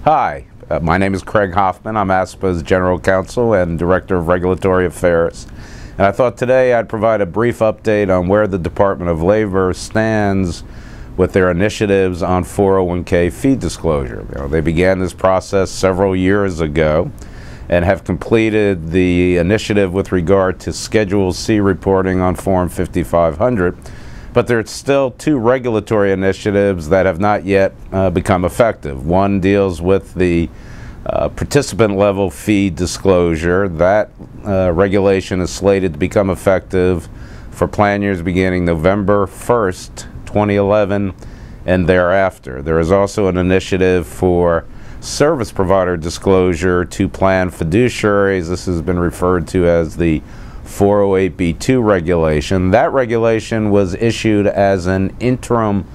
Hi, my name is Craig Hoffman. I'm ASPPA's General Counsel and Director of Regulatory Affairs. And I thought today I'd provide a brief update on where the Department of Labor stands with their initiatives on 401k fee disclosure. They began this process several years ago and have completed the initiative with regard to Schedule C reporting on Form 5500. But there's still two regulatory initiatives that have not yet become effective. One deals with the participant level fee disclosure. That regulation is slated to become effective for plan years beginning November 1st, 2011 and thereafter. There is also an initiative for service provider disclosure to plan fiduciaries. This has been referred to as the 408B2 regulation. That regulation was issued as an interim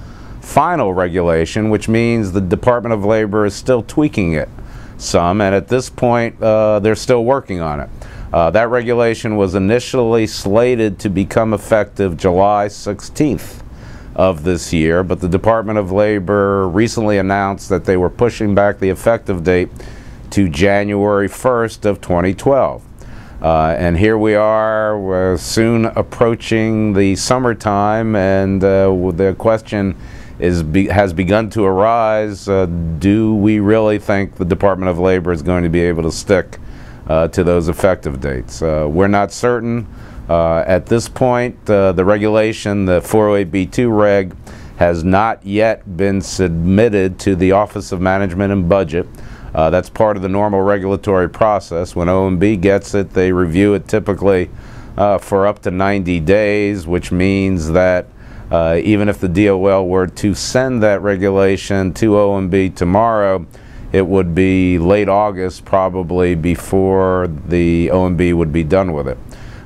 final regulation, which means the Department of Labor is still tweaking it some, and at this point they're still working on it. That regulation was initially slated to become effective July 16th of this year, but the Department of Labor recently announced that they were pushing back the effective date to January 1st of 2012. And here we are, we're soon approaching the summertime, and the question has begun to arise, do we really think the Department of Labor is going to be able to stick to those effective dates? We're not certain. At this point, the regulation, the 408B2 reg, has not yet been submitted to the Office of Management and Budget. That's part of the normal regulatory process. When OMB gets it, they review it typically for up to 90 days, which means that even if the DOL were to send that regulation to OMB tomorrow, it would be late August probably before the OMB would be done with it.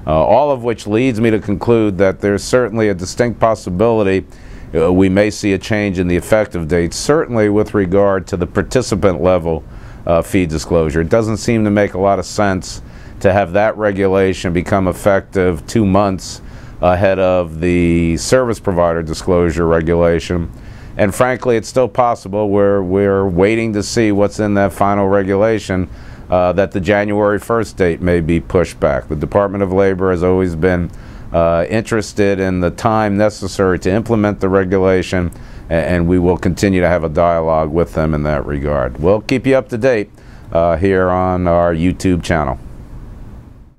All of which leads me to conclude that there's certainly a distinct possibility we may see a change in the effective date, certainly with regard to the participant level fee disclosure. It doesn't seem to make a lot of sense to have that regulation become effective 2 months ahead of the service provider disclosure regulation. And frankly, it's still possible, we're waiting to see what's in that final regulation, that the January 1st date may be pushed back. The Department of Labor has always been interested in the time necessary to implement the regulation, and we will continue to have a dialogue with them in that regard. We'll keep you up to date here on our YouTube channel.